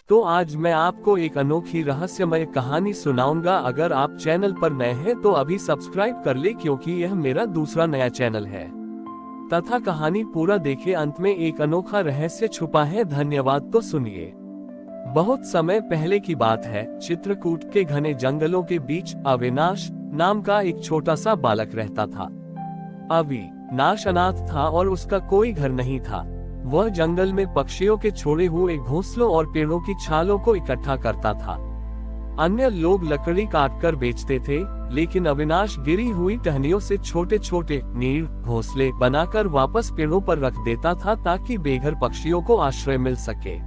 तो आज मैं आपको एक अनोखी रहस्यमय कहानी सुनाऊंगा। अगर आप चैनल पर नए हैं तो अभी सब्सक्राइब कर ले, क्योंकि यह मेरा दूसरा नया चैनल है। तथा कहानी पूरा देखे, अंत में एक अनोखा रहस्य छुपा है। धन्यवाद। तो सुनिए। बहुत समय पहले की बात है। चित्रकूट के घने जंगलों के बीच अविनाश नाम का एक छोटा सा बालक रहता था। अविनाश अनाथ था और उसका कोई घर नहीं था। वह जंगल में पक्षियों के छोड़े हुए घोंसलों और पेड़ों की छालों को इकट्ठा करता था। अन्य लोग लकड़ी काटकर बेचते थे, लेकिन अविनाश गिरी हुई टहनियों से छोटे छोटे नीड़ घोंसले बनाकर वापस पेड़ों पर रख देता था, ताकि बेघर पक्षियों को आश्रय मिल सके।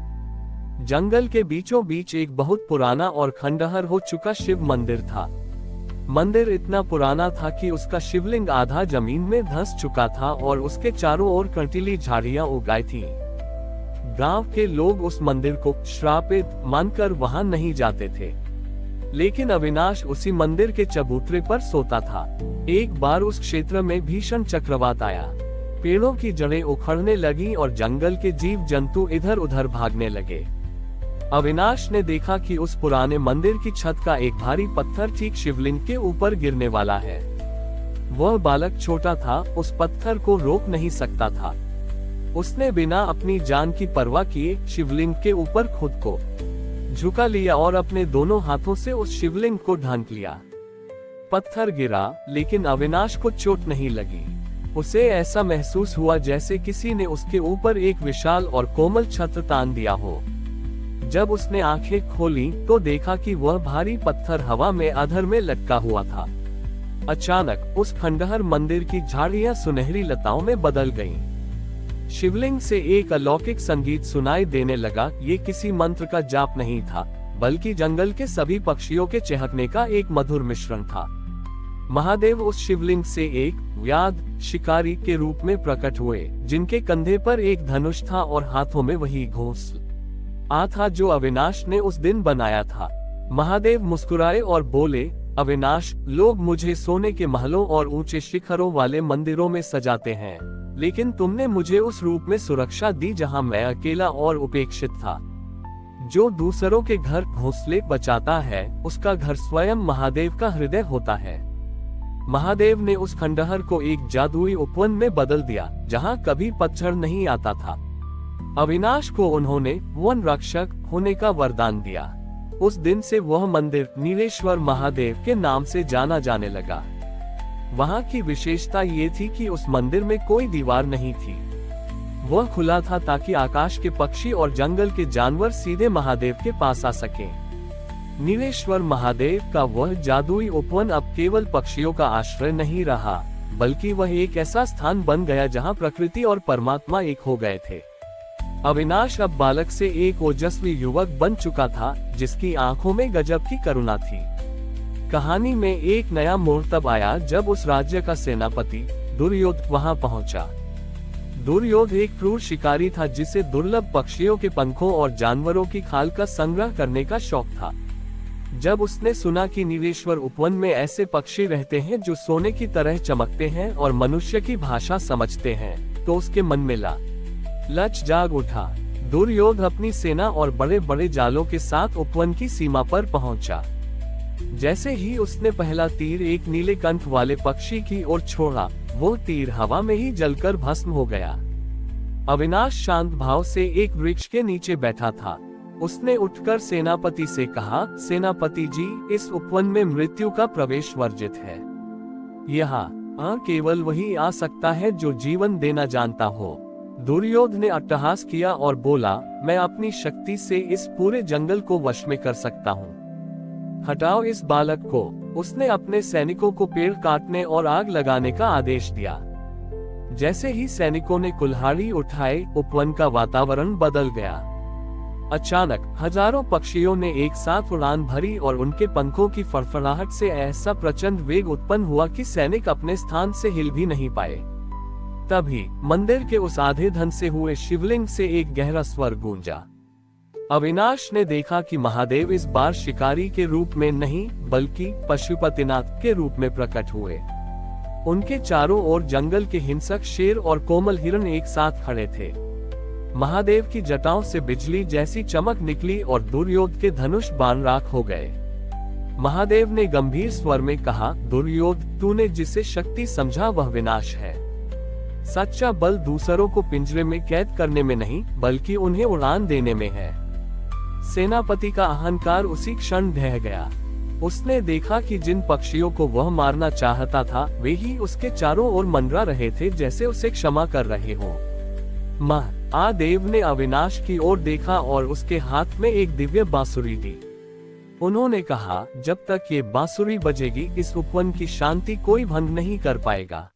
जंगल के बीचों बीच एक बहुत पुराना और खंडहर हो चुका शिव मंदिर था। मंदिर इतना पुराना था कि उसका शिवलिंग आधा जमीन में धंस चुका था और उसके चारों ओर कंटीली झाड़ियां उगाई थीं। गांव के लोग उस मंदिर को श्रापित मानकर वहां नहीं जाते थे, लेकिन अविनाश उसी मंदिर के चबूतरे पर सोता था। एक बार उस क्षेत्र में भीषण चक्रवात आया। पेड़ों की जड़ें उखड़ने लगी और जंगल के जीव जंतु इधर उधर भागने लगे। अविनाश ने देखा कि उस पुराने मंदिर की छत का एक भारी पत्थर ठीक शिवलिंग के ऊपर गिरने वाला है। वह बालक छोटा था, उस पत्थर को रोक नहीं सकता था। उसने बिना अपनी जान की परवाह किए शिवलिंग के ऊपर खुद को झुका लिया और अपने दोनों हाथों से उस शिवलिंग को ढांक लिया। पत्थर गिरा, लेकिन अविनाश को चोट नहीं लगी। उसे ऐसा महसूस हुआ जैसे किसी ने उसके ऊपर एक विशाल और कोमल छत्र तान दिया हो। जब उसने आंखें खोली तो देखा कि वह भारी पत्थर हवा में अधर में लटका हुआ था। अचानक उस खंडहर मंदिर की झाड़ियां सुनहरी लताओं में बदल गईं। शिवलिंग से एक अलौकिक संगीत सुनाई देने लगा। ये किसी मंत्र का जाप नहीं था, बल्कि जंगल के सभी पक्षियों के चहकने का एक मधुर मिश्रण था। महादेव उस शिवलिंग से एक व्याध शिकारी के रूप में प्रकट हुए, जिनके कंधे पर एक धनुष था और हाथों में वही घोंसला था जो अविनाश ने उस दिन बनाया था। महादेव मुस्कुराए और बोले, अविनाश, लोग मुझे सोने के महलों और ऊंचे शिखरों वाले मंदिरों में सजाते हैं, लेकिन तुमने मुझे उस रूप में सुरक्षा दी जहां मैं अकेला और उपेक्षित था। जो दूसरों के घर घोंसले बचाता है, उसका घर स्वयं महादेव का हृदय होता है। महादेव ने उस खंडहर को एक जादुई उपवन में बदल दिया, जहां कभी पतझड़ नहीं आता था। अविनाश को उन्होंने वन रक्षक होने का वरदान दिया। उस दिन से वह मंदिर नीलेश्वर महादेव के नाम से जाना जाने लगा। वहां की विशेषता ये थी कि उस मंदिर में कोई दीवार नहीं थी। वह खुला था ताकि आकाश के पक्षी और जंगल के जानवर सीधे महादेव के पास आ सकें। नीलेश्वर महादेव का वह जादुई उपवन अब केवल पक्षियों का आश्रय नहीं रहा, बल्कि वह एक ऐसा स्थान बन गया जहां प्रकृति और परमात्मा एक हो गए थे। अविनाश अब बालक से एक ओजस्वी युवक बन चुका था, जिसकी आंखों में गजब की करुणा थी। कहानी में एक नया मोड़ तब आया जब उस राज्य का सेनापति दुर्योध वहां पहुंचा। दुर्योध एक क्रूर शिकारी था, जिसे दुर्लभ पक्षियों के पंखों और जानवरों की खाल का संग्रह करने का शौक था। जब उसने सुना कि नीलेश्वर उपवन में ऐसे पक्षी रहते हैं जो सोने की तरह चमकते हैं और मनुष्य की भाषा समझते हैं, तो उसके मन में लालच जाग उठा। दुर्योधन अपनी सेना और बड़े बड़े जालों के साथ उपवन की सीमा पर पहुंचा। जैसे ही उसने पहला तीर एक नीले कंठ वाले पक्षी की ओर छोड़ा, वो तीर हवा में ही जलकर भस्म हो गया। अविनाश शांत भाव से एक वृक्ष के नीचे बैठा था। उसने उठकर सेनापति से कहा, सेनापति जी, इस उपवन में मृत्यु का प्रवेश वर्जित है। यहाँ केवल वही आ सकता है जो जीवन देना जानता हो। दुर्योधन ने अट्टहास किया और बोला, मैं अपनी शक्ति से इस पूरे जंगल को वश में कर सकता हूँ। हटाओ इस बालक को। उसने अपने सैनिकों को पेड़ काटने और आग लगाने का आदेश दिया। जैसे ही सैनिकों ने कुल्हाड़ी उठाए, उपवन का वातावरण बदल गया। अचानक हजारों पक्षियों ने एक साथ उड़ान भरी और उनके पंखों की फड़फड़ाहट से ऐसा प्रचंड वेग उत्पन्न हुआ कि सैनिक अपने स्थान से हिल भी नहीं पाए। तभी मंदिर के उस आधे धन से हुए शिवलिंग से एक गहरा स्वर गूंजा। अविनाश ने देखा कि महादेव इस बार शिकारी के रूप में नहीं, बल्कि पशुपतिनाथ के रूप में प्रकट हुए। उनके चारों ओर जंगल के हिंसक शेर और कोमल हिरण एक साथ खड़े थे। महादेव की जटाओं से बिजली जैसी चमक निकली और दुर्योधन के धनुष बाण राख हो गए। महादेव ने गंभीर स्वर में कहा, दुर्योधन, तूने जिसे शक्ति समझा वह विनाश है। सच्चा बल दूसरों को पिंजरे में कैद करने में नहीं, बल्कि उन्हें उड़ान देने में है। सेनापति का अहंकार उसी क्षण ढह गया। उसने देखा कि जिन पक्षियों को वह मारना चाहता था वे ही उसके चारों ओर मंडरा रहे थे, जैसे उसे क्षमा कर रहे हो। महादेव ने अविनाश की ओर देखा और उसके हाथ में एक दिव्य बांसुरी दी। उन्होंने कहा, जब तक ये बांसुरी बजेगी इस उपवन की शांति कोई भंग नहीं कर पाएगा।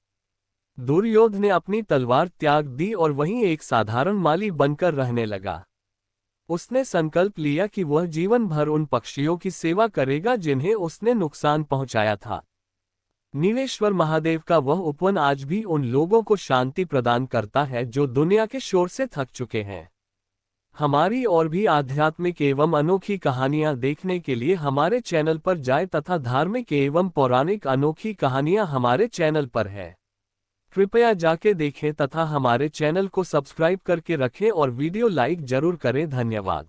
दुर्योधन ने अपनी तलवार त्याग दी और वहीं एक साधारण माली बनकर रहने लगा। उसने संकल्प लिया कि वह जीवन भर उन पक्षियों की सेवा करेगा जिन्हें उसने नुकसान पहुंचाया था। नीलेश्वर महादेव का वह उपवन आज भी उन लोगों को शांति प्रदान करता है जो दुनिया के शोर से थक चुके हैं। हमारी और भी आध्यात्मिक एवं अनोखी कहानियां देखने के लिए हमारे चैनल पर जाएं तथा धार्मिक एवं पौराणिक अनोखी कहानियां हमारे चैनल पर है। कृपया जाके देखें तथा हमारे चैनल को सब्सक्राइब करके रखें और वीडियो लाइक जरूर करें। धन्यवाद।